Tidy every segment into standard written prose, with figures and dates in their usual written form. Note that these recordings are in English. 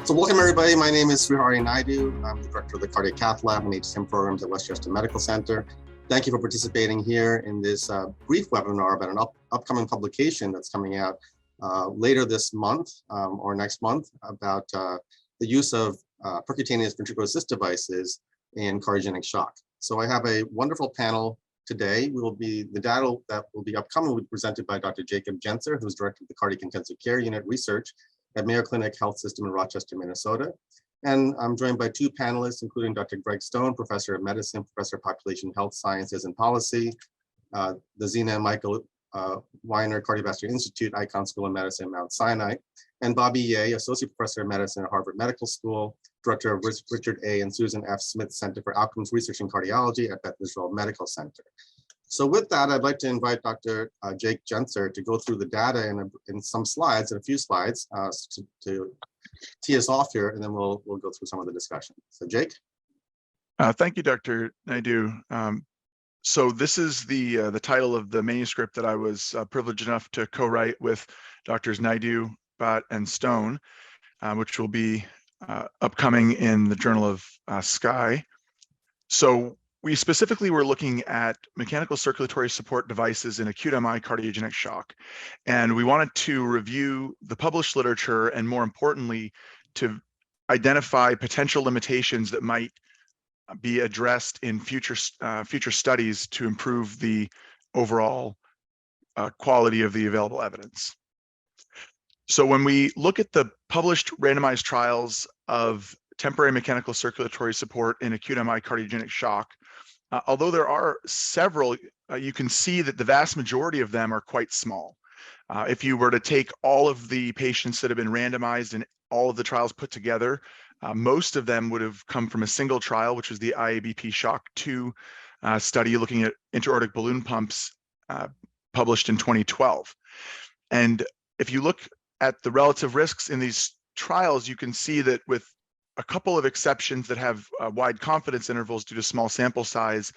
So welcome everybody, my name is Srihari Naidu. I'm the director of the Cardiac Cath Lab and HSM programs at Westchester Medical Center. Thank you for participating here in this brief webinar about an upcoming publication that's coming out later this month or next month about the use of percutaneous ventricular assist devices in cardiogenic shock. So I have a wonderful panel today. The data that will be upcoming will be presented by Dr. Jacob Jentzer, who's director of the Cardiac Intensive Care Unit Research at Mayo Clinic Health System in Rochester, Minnesota. And I'm joined by two panelists, including Dr. Gregg Stone, Professor of Medicine, Professor of Population Health Sciences and Policy, the Zena and Michael Weiner Cardiovascular Institute, Icahn School of Medicine, Mount Sinai, and Bobby Ye, Associate Professor of Medicine at Harvard Medical School, Director of Richard A. and Susan F. Smith Center for Outcomes Research in Cardiology at Beth Israel Medical Center. So with that, I'd like to invite Dr. Jake Jentzer to go through the data in some slides, in a few slides, to tee us off here, and then we'll go through some of the discussion. So Jake? Thank you, Dr. Naidu. So this is the title of the manuscript that I was privileged enough to co-write with Drs. Naidu, Bhatt, and Stone, which will be upcoming in the Journal of SCAI. So we specifically were looking at mechanical circulatory support devices in acute MI cardiogenic shock. And we wanted to review the published literature and, more importantly, to identify potential limitations that might be addressed in future studies to improve the overall quality of the available evidence. So when we look at the published randomized trials of temporary mechanical circulatory support in acute MI cardiogenic shock, although there are several, you can see that the vast majority of them are quite small. If you were to take all of the patients that have been randomized and all of the trials put together, most of them would have come from a single trial, which was the IABP Shock 2 study looking at intra-aortic balloon pumps published in 2012. And if you look at the relative risks in these trials, you can see that with a couple of exceptions that have wide confidence intervals due to small sample size,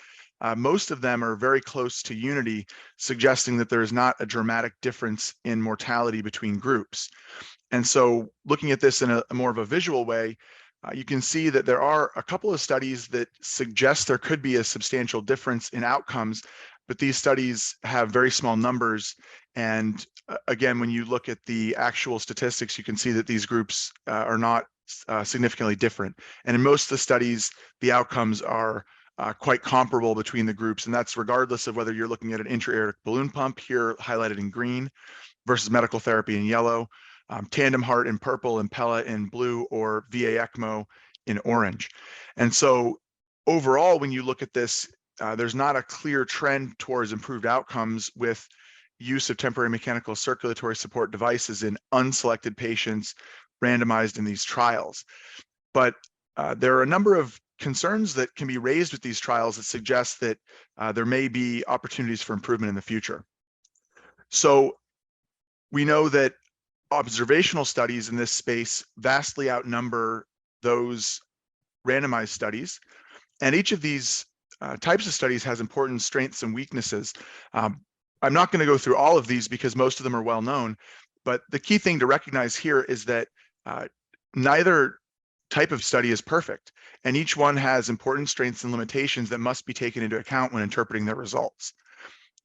most of them are very close to unity, suggesting that there is not a dramatic difference in mortality between groups. And so looking at this in a more of a visual way, you can see that there are a couple of studies that suggest there could be a substantial difference in outcomes, but these studies have very small numbers. And again, when you look at the actual statistics, you can see that these groups are not significantly different. And in most of the studies, the outcomes are quite comparable between the groups. And that's regardless of whether you're looking at an intra-aortic balloon pump here highlighted in green versus medical therapy in yellow, tandem heart in purple, Impella in blue, or VA ECMO in orange. And so overall, when you look at this, there's not a clear trend towards improved outcomes with use of temporary mechanical circulatory support devices in unselected patients randomized in these trials. But there are a number of concerns that can be raised with these trials that suggest that there may be opportunities for improvement in the future. So we know that observational studies in this space vastly outnumber those randomized studies. And each of these types of studies has important strengths and weaknesses. I'm not going to go through all of these because most of them are well known, but the key thing to recognize here is that neither type of study is perfect, and each one has important strengths and limitations that must be taken into account when interpreting their results.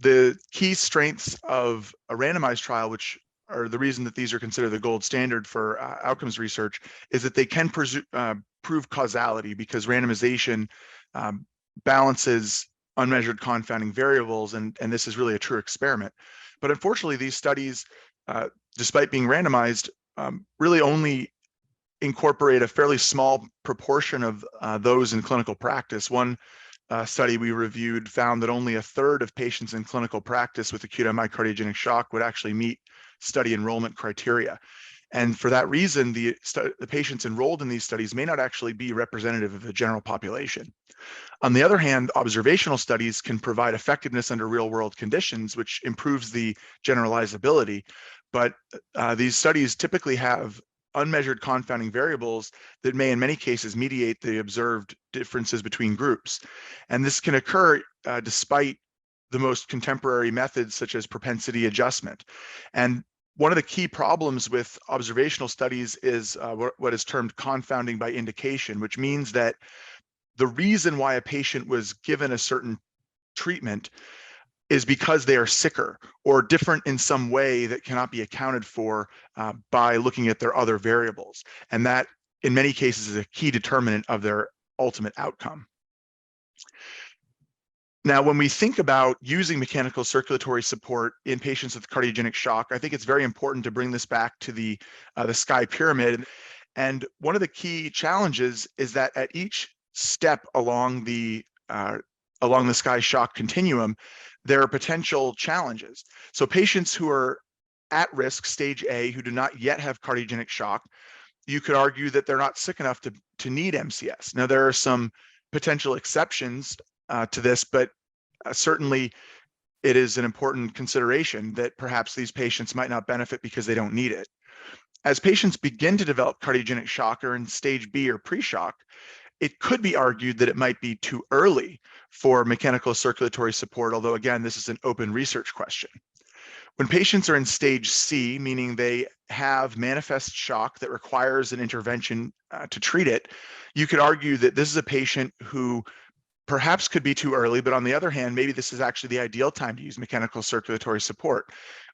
The key strengths of a randomized trial, which are the reason that these are considered the gold standard for outcomes research, is that they can prove causality because randomization balances unmeasured confounding variables, and this is really a true experiment. But unfortunately, these studies, despite being randomized, really only incorporate a fairly small proportion of those in clinical practice. One study we reviewed found that only a third of patients in clinical practice with acute MI cardiogenic shock would actually meet study enrollment criteria. And for that reason, the patients enrolled in these studies may not actually be representative of the general population. On the other hand, observational studies can provide effectiveness under real-world conditions, which improves the generalizability. But these studies typically have unmeasured confounding variables that may in many cases mediate the observed differences between groups. And this can occur despite the most contemporary methods such as propensity adjustment. And One of the key problems with observational studies is what is termed confounding by indication, which means that the reason why a patient was given a certain treatment is because they are sicker or different in some way that cannot be accounted for by looking at their other variables. And that, in many cases, is a key determinant of their ultimate outcome. Now, when we think about using mechanical circulatory support in patients with cardiogenic shock, I think it's very important to bring this back to the SCAI pyramid. And one of the key challenges is that at each step along the SCAI shock continuum, there are potential challenges. So patients who are at risk, stage A, who do not yet have cardiogenic shock, you could argue that they're not sick enough to need MCS. Now, there are some potential exceptions to this, but certainly it is an important consideration that perhaps these patients might not benefit because they don't need it. As patients begin to develop cardiogenic shock or in stage B or pre-shock, it could be argued that it might be too early for mechanical circulatory support, although again, this is an open research question. When patients are in stage C, meaning they have manifest shock that requires an intervention to treat it, you could argue that this is a patient who perhaps could be too early, but on the other hand, maybe this is actually the ideal time to use mechanical circulatory support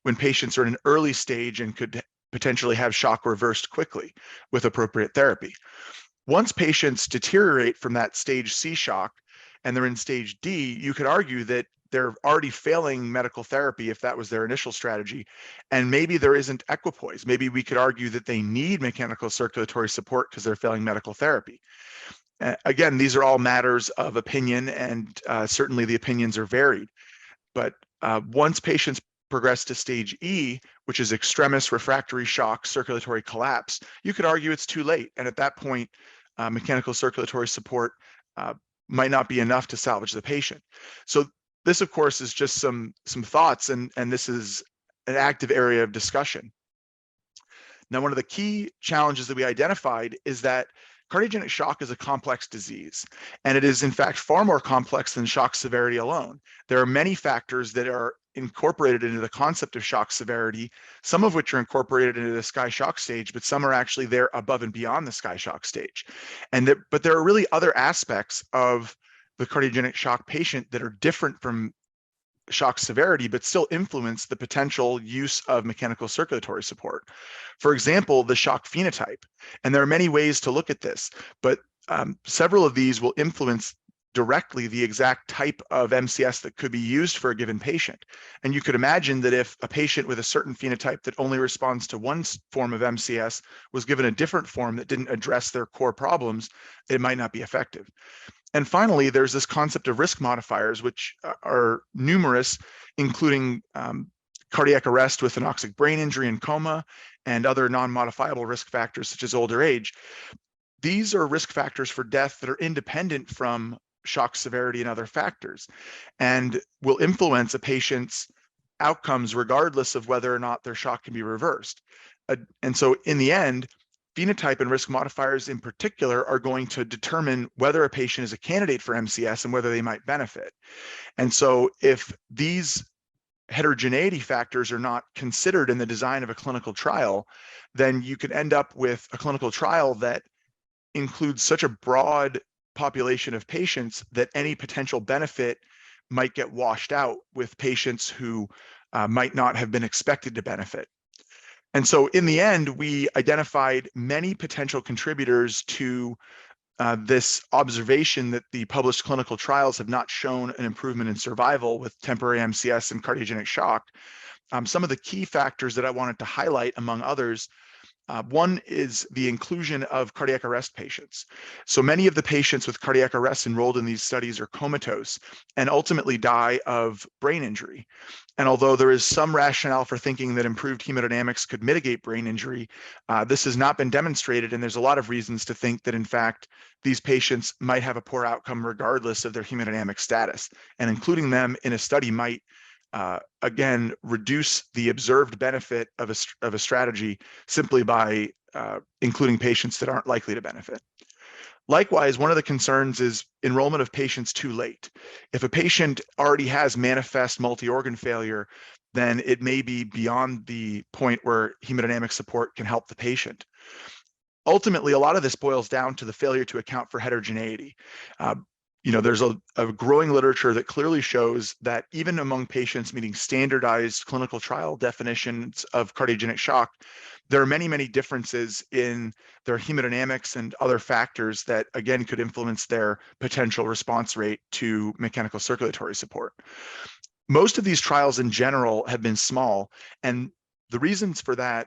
when patients are in an early stage and could potentially have shock reversed quickly with appropriate therapy. Once patients deteriorate from that stage C shock and they're in stage D, you could argue that they're already failing medical therapy if that was their initial strategy, and maybe there isn't equipoise. Maybe we could argue that they need mechanical circulatory support because they're failing medical therapy. Again, these are all matters of opinion, and certainly the opinions are varied. But once patients progress to stage E, which is extremis refractory shock, circulatory collapse, you could argue it's too late. And at that point, mechanical circulatory support might not be enough to salvage the patient. So this, of course, is just some thoughts, and this is an active area of discussion. Now, one of the key challenges that we identified is that cardiogenic shock is a complex disease, and it is in fact far more complex than shock severity alone. There are many factors that are incorporated into the concept of shock severity, some of which are incorporated into the SCAI shock stage, but some are actually there above and beyond the SCAI shock stage. But there are really other aspects of the cardiogenic shock patient that are different from shock severity, but still influence the potential use of mechanical circulatory support. For example, the shock phenotype. And there are many ways to look at this, but several of these will influence directly the exact type of MCS that could be used for a given patient. And you could imagine that if a patient with a certain phenotype that only responds to one form of MCS was given a different form that didn't address their core problems, it might not be effective. And finally, there's this concept of risk modifiers, which are numerous, including cardiac arrest with anoxic brain injury and coma, and other non-modifiable risk factors such as older age. These are risk factors for death that are independent from shock severity and other factors, and will influence a patient's outcomes regardless of whether or not their shock can be reversed. And so in the end, phenotype and risk modifiers in particular are going to determine whether a patient is a candidate for MCS and whether they might benefit. And so if these heterogeneity factors are not considered in the design of a clinical trial, then you could end up with a clinical trial that includes such a broad population of patients that any potential benefit might get washed out with patients who might not have been expected to benefit. And so in the end, we identified many potential contributors to this observation that the published clinical trials have not shown an improvement in survival with temporary MCS and cardiogenic shock. Some of the key factors that I wanted to highlight, among others, one is the inclusion of cardiac arrest patients. So many of the patients with cardiac arrest enrolled in these studies are comatose and ultimately die of brain injury. And although there is some rationale for thinking that improved hemodynamics could mitigate brain injury, this has not been demonstrated, and there's a lot of reasons to think that in fact these patients might have a poor outcome regardless of their hemodynamic status, and including them in a study might again reduce the observed benefit of a strategy simply by including patients that aren't likely to benefit. Likewise, one of the concerns is enrollment of patients too late. If a patient already has manifest multi-organ failure, then it may be beyond the point where hemodynamic support can help the patient. Ultimately, a lot of this boils down to the failure to account for heterogeneity. There's a growing literature that clearly shows that even among patients meeting standardized clinical trial definitions of cardiogenic shock, there are many, many differences in their hemodynamics and other factors that, again, could influence their potential response rate to mechanical circulatory support. Most of these trials in general have been small, and the reasons for that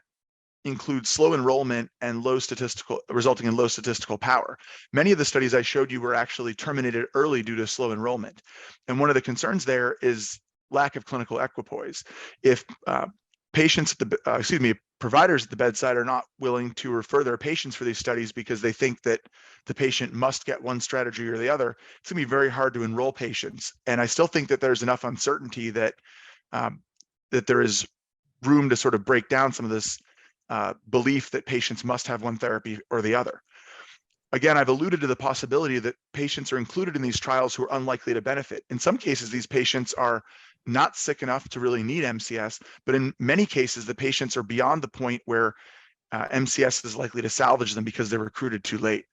include slow enrollment and resulting in low statistical power. Many of the studies I showed you were actually terminated early due to slow enrollment. And one of the concerns there is lack of clinical equipoise. If providers at the bedside are not willing to refer their patients for these studies because they think that the patient must get one strategy or the other, it's gonna be very hard to enroll patients. And I still think that there's enough uncertainty that there is room to sort of break down some of this belief that patients must have one therapy or the other. Again, I've alluded to the possibility that patients are included in these trials who are unlikely to benefit. In some cases, these patients are not sick enough to really need MCS, but in many cases, the patients are beyond the point where MCS is likely to salvage them because they're recruited too late.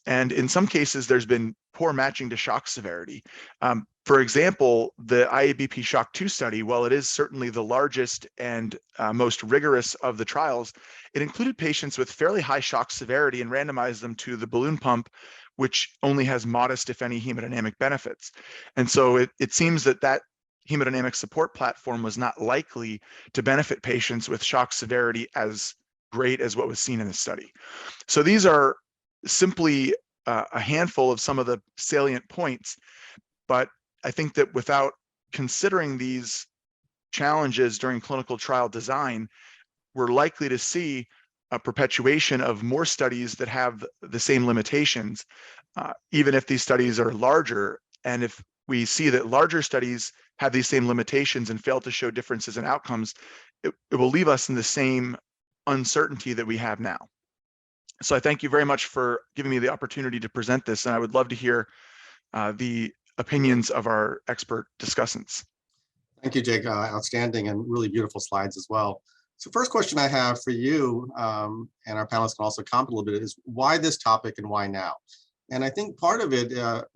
And in some cases, there's been poor matching to shock severity. For example, the IABP Shock 2 study, while it is certainly the largest and most rigorous of the trials, it included patients with fairly high shock severity and randomized them to the balloon pump, which only has modest, if any, hemodynamic benefits. And so it seems that hemodynamic support platform was not likely to benefit patients with shock severity as great as what was seen in the study. So these are simply a handful of some of the salient points, but I think that without considering these challenges during clinical trial design, we're likely to see a perpetuation of more studies that have the same limitations, even if these studies are larger. And if we see that larger studies have these same limitations and fail to show differences in outcomes, it will leave us in the same uncertainty that we have now. So I thank you very much for giving me the opportunity to present this, and I would love to hear the opinions of our expert discussants. Thank you, Jake. Outstanding and really beautiful slides as well. So first question I have for you, and our panelists can also comment a little bit, is why this topic and why now? And I think part of it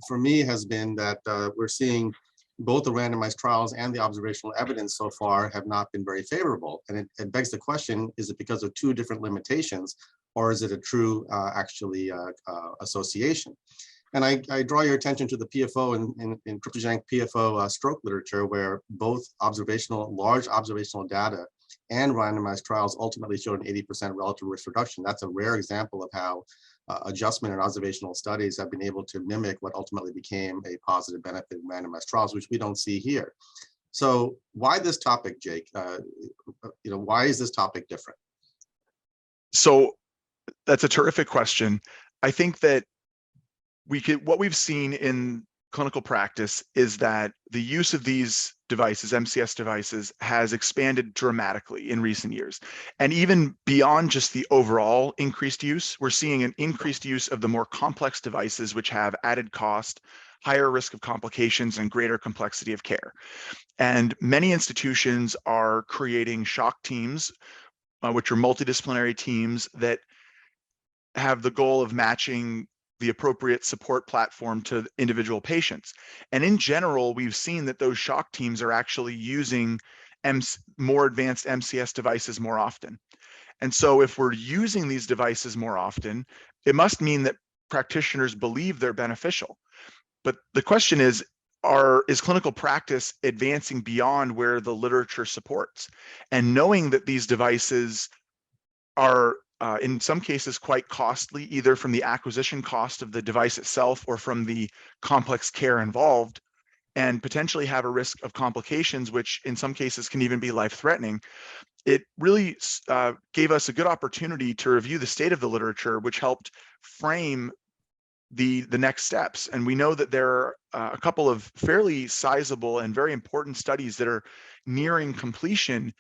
for me has been that we're seeing both the randomized trials and the observational evidence so far have not been very favorable. And it begs the question, is it because of two different limitations, or is it a true association? And I draw your attention to the PFO in cryptogenic PFO stroke literature, where both large observational data and randomized trials ultimately showed an 80% relative risk reduction. That's a rare example of how adjustment in observational studies have been able to mimic what ultimately became a positive benefit in randomized trials, which we don't see here. So why this topic, Jake? Why is this topic different? So that's a terrific question. I think that what we've seen in clinical practice is that the use of these devices, MCS devices, has expanded dramatically in recent years. And even beyond just the overall increased use, we're seeing an increased use of the more complex devices, which have added cost, higher risk of complications, and greater complexity of care. And many institutions are creating shock teams, which are multidisciplinary teams that have the goal of matching the appropriate support platform to individual patients. And in general, we've seen that those shock teams are actually using more advanced MCS devices more often. And so if we're using these devices more often, it must mean that practitioners believe they're beneficial. But the question is clinical practice advancing beyond where the literature supports? And knowing that these devices are in some cases quite costly, either from the acquisition cost of the device itself or from the complex care involved, and potentially have a risk of complications, which in some cases can even be life-threatening. It really gave us a good opportunity to review the state of the literature, which helped frame the next steps. And we know that there are a couple of fairly sizable and very important studies that are nearing completion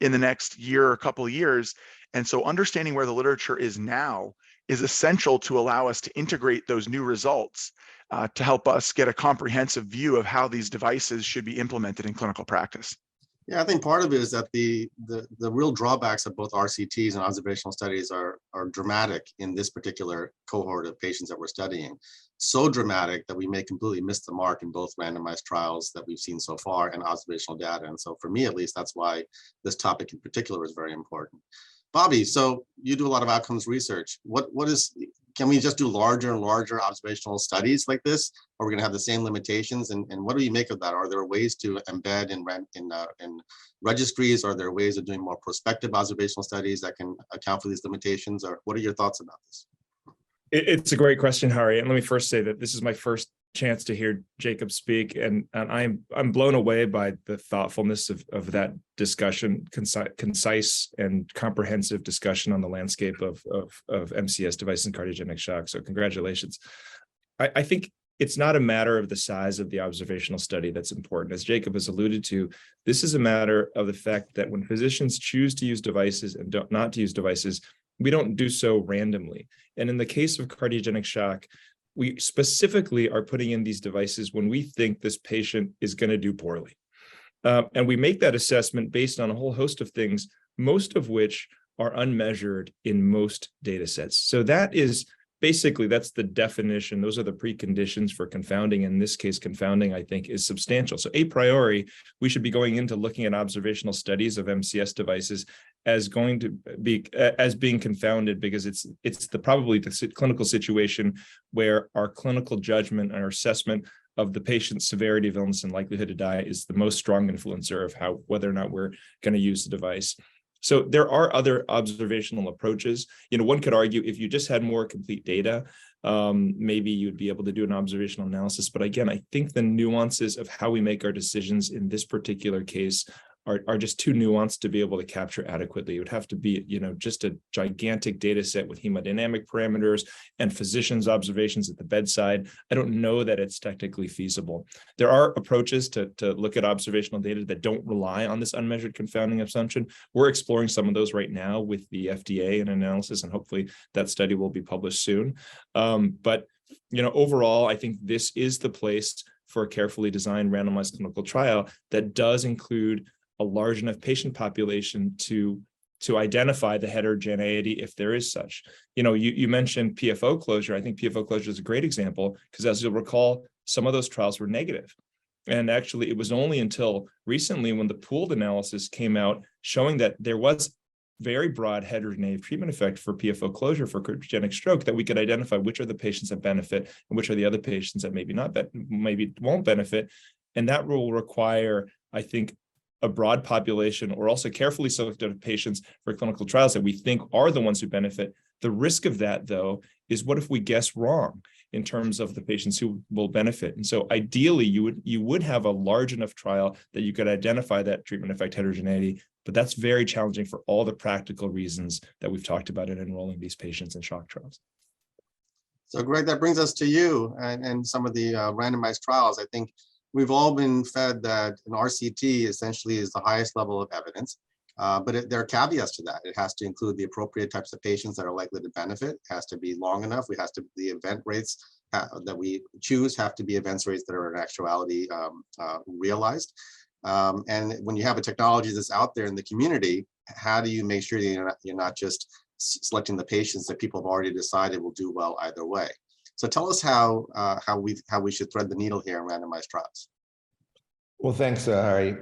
in the next year or couple of years. And so understanding where the literature is now is essential to allow us to integrate those new results to help us get a comprehensive view of how these devices should be implemented in clinical practice. Yeah, I think part of it is that the real drawbacks of both RCTs and observational studies are dramatic in this particular cohort of patients that we're studying. So dramatic that we may completely miss the mark in both randomized trials that we've seen so far and observational data. And so for me, at least, that's why this topic in particular is very important. Bobby, so you do a lot of outcomes research. Can we just do larger and larger observational studies like this? Or we're going to have the same limitations? And what do you make of that? Are there ways to embed in registries? Are there ways of doing more prospective observational studies that can account for these limitations? Or what are your thoughts about this? It's a great question, Hari. And let me first say that this is my first chance to hear Jacob speak, and I'm blown away by the thoughtfulness of that discussion, concise and comprehensive discussion on the landscape of MCS devices and cardiogenic shock. So congratulations. I think it's not a matter of the size of the observational study that's important. As Jacob has alluded to, this is a matter of the fact that when physicians choose to use devices and not to use devices, we don't do so randomly. And in the case of cardiogenic shock, we specifically are putting in these devices when we think this patient is going to do poorly. And we make that assessment based on a whole host of things, most of which are unmeasured in most data sets. So that is basically, that's the definition. Those are the preconditions for confounding. In this case, confounding, I think, is substantial. So a priori, we should be going into looking at observational studies of MCS devices as being confounded, because it's probably the clinical situation where our clinical judgment and our assessment of the patient's severity of illness and likelihood to die is the most strong influencer of whether or not we're going to use the device. So there are other observational approaches. One could argue if you just had more complete data, maybe you'd be able to do an observational analysis. But again, I think the nuances of how we make our decisions in this particular case are just too nuanced to be able to capture adequately. It would have to be, just a gigantic data set with hemodynamic parameters and physicians' observations at the bedside. I don't know that it's technically feasible. There are approaches to look at observational data that don't rely on this unmeasured confounding assumption. We're exploring some of those right now with the FDA and analysis, and hopefully that study will be published soon. But overall, I think this is the place for a carefully designed randomized clinical trial that does include a large enough patient population to identify the heterogeneity if there is such. You mentioned PFO closure. I think PFO closure is a great example because, as you'll recall, some of those trials were negative. And actually, it was only until recently when the pooled analysis came out showing that there was very broad heterogeneity treatment effect for PFO closure for cardiogenic stroke that we could identify which are the patients that benefit and which are the other patients that maybe won't benefit. And that will require, I think, a broad population or also carefully selected patients for clinical trials that we think are the ones who benefit. The risk of that, though, is what if we guess wrong in terms of the patients who will benefit? And so ideally, you would have a large enough trial that you could identify that treatment effect heterogeneity, but that's very challenging for all the practical reasons that we've talked about in enrolling these patients in shock trials. So Greg, that brings us to you and some of the randomized trials. I think we've all been fed that an RCT essentially is the highest level of evidence, but there are caveats to that. It has to include the appropriate types of patients that are likely to benefit. It has to be long enough. The event rates that we choose have to be events rates that are in actuality realized. And when you have a technology that's out there in the community, how do you make sure that you're not just selecting the patients that people have already decided will do well either way? So tell us how we should thread the needle here in randomized trials. Well, thanks, Hari.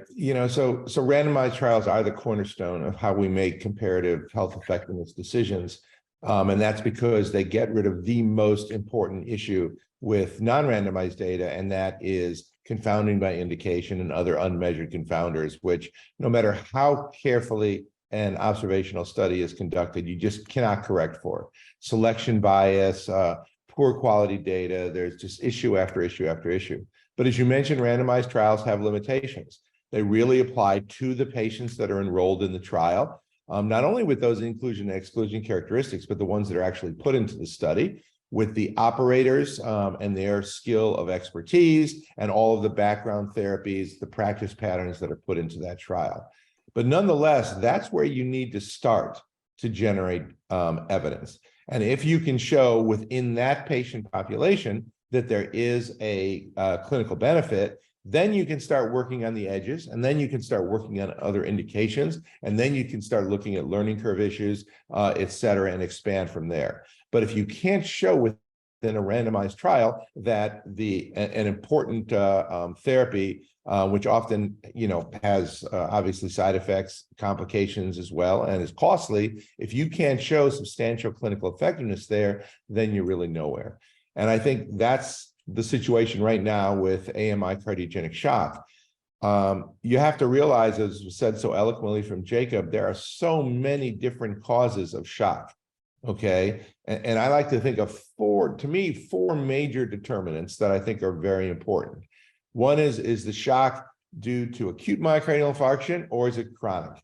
So randomized trials are the cornerstone of how we make comparative health effectiveness decisions. And that's because they get rid of the most important issue with non-randomized data, and that is confounding by indication and other unmeasured confounders, which no matter how carefully an observational study is conducted, you just cannot correct for. Selection bias, poor quality data, there's just issue after issue after issue. But as you mentioned, randomized trials have limitations. They really apply to the patients that are enrolled in the trial, not only with those inclusion and exclusion characteristics, but the ones that are actually put into the study, with the operators and their skill of expertise and all of the background therapies, the practice patterns that are put into that trial. But nonetheless, that's where you need to start to generate evidence. And if you can show within that patient population that there is a clinical benefit, then you can start working on the edges, and then you can start working on other indications, and then you can start looking at learning curve issues, et cetera, and expand from there. But if you can't show within a randomized trial that an important therapy, which often has obviously side effects, complications as well, and is costly, if you can't show substantial clinical effectiveness there, then you're really nowhere. And I think that's the situation right now with AMI cardiogenic shock. You have to realize, as was said so eloquently from Jacob, there are so many different causes of shock. Okay. And I like to think of four major determinants that I think are very important. One is the shock due to acute myocardial infarction, or is it chronic?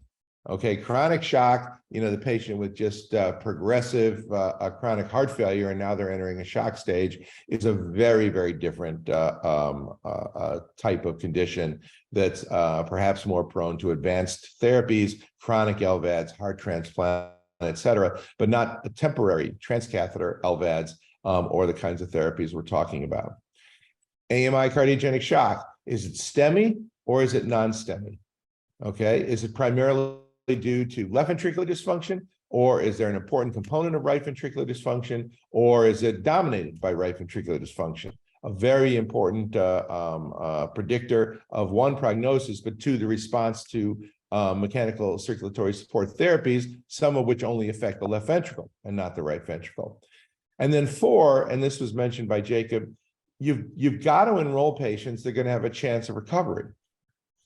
Okay, chronic shock, the patient with just progressive chronic heart failure, and now they're entering a shock stage, is a very, very different type of condition that's perhaps more prone to advanced therapies, chronic LVADs, heart transplant, et cetera, but not a temporary transcatheter LVADs or the kinds of therapies we're talking about. AMI cardiogenic shock, is it STEMI or is it non-STEMI? Okay, is it primarily due to left ventricular dysfunction, or is there an important component of right ventricular dysfunction, or is it dominated by right ventricular dysfunction? A very important predictor of one, prognosis, but two, the response to mechanical circulatory support therapies, some of which only affect the left ventricle and not the right ventricle. And then four, and this was mentioned by Jacob, you've got to enroll patients that are going to have a chance of recovery.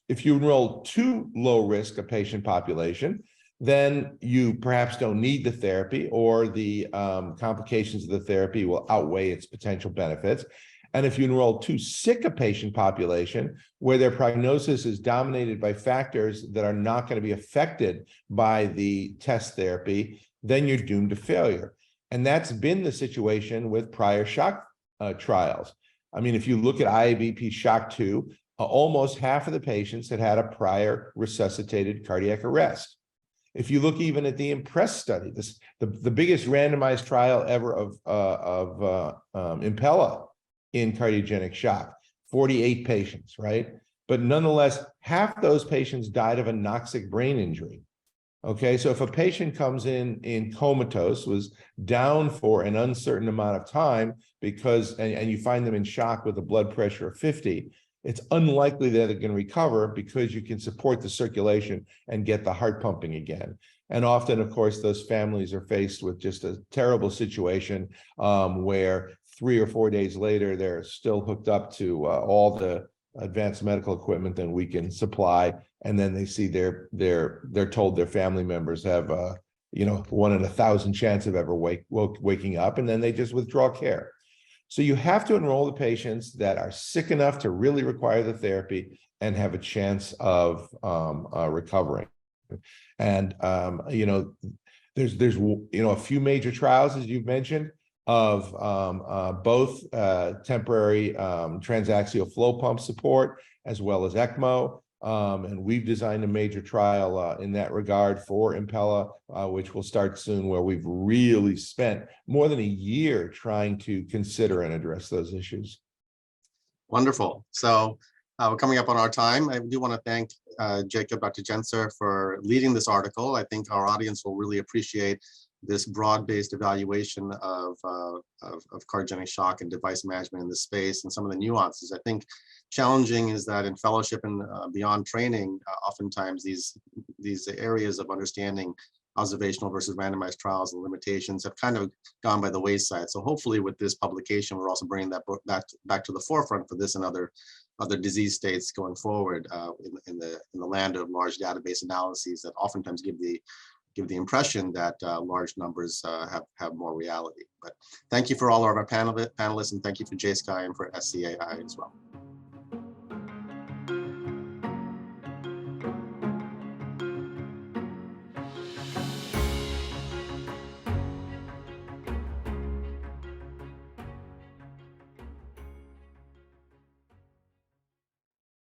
If you enroll too low risk a patient population, then you perhaps don't need the therapy, or the complications of the therapy will outweigh its potential benefits. And if you enroll too sick a patient population where their prognosis is dominated by factors that are not going to be affected by the test therapy, then you're doomed to failure. And that's been the situation with prior shock trials. I mean, if you look at IABP Shock 2, almost half of the patients had a prior resuscitated cardiac arrest. If you look even at the IMPRESS study, the biggest randomized trial ever of Impella in cardiogenic shock, 48 patients, right? But nonetheless, half those patients died of anoxic brain injury. Okay, so if a patient comes in comatose, was down for an uncertain amount of time and you find them in shock with a blood pressure of 50, it's unlikely that they're going to recover, because you can support the circulation and get the heart pumping again. And often, of course, those families are faced with just a terrible situation where 3 or 4 days later, they're still hooked up to all the advanced medical equipment that we can supply, and then they see they're told their family members have 1 in 1,000 chance of ever waking up, and then they just withdraw care. So you have to enroll the patients that are sick enough to really require the therapy and have a chance of recovering. And there's a few major trials, as you've mentioned, of both temporary transaxial flow pump support as well as ECMO. And we've designed a major trial in that regard for Impella, which will start soon, where we've really spent more than a year trying to consider and address those issues. Wonderful. So we're coming up on our time. I do want to thank Jacob, Dr. Jentzer, for leading this article. I think our audience will really appreciate this broad-based evaluation of cardiogenic shock and device management in this space, and some of the nuances. I think challenging is that in fellowship and beyond training, oftentimes these areas of understanding observational versus randomized trials and limitations have kind of gone by the wayside. So hopefully with this publication, we're also bringing that back to the forefront for this and other disease states going forward in the land of large database analyses that oftentimes give the impression that large numbers have more reality. But thank you for all of our panelists, and thank you for JSCAI and for SCAI as well.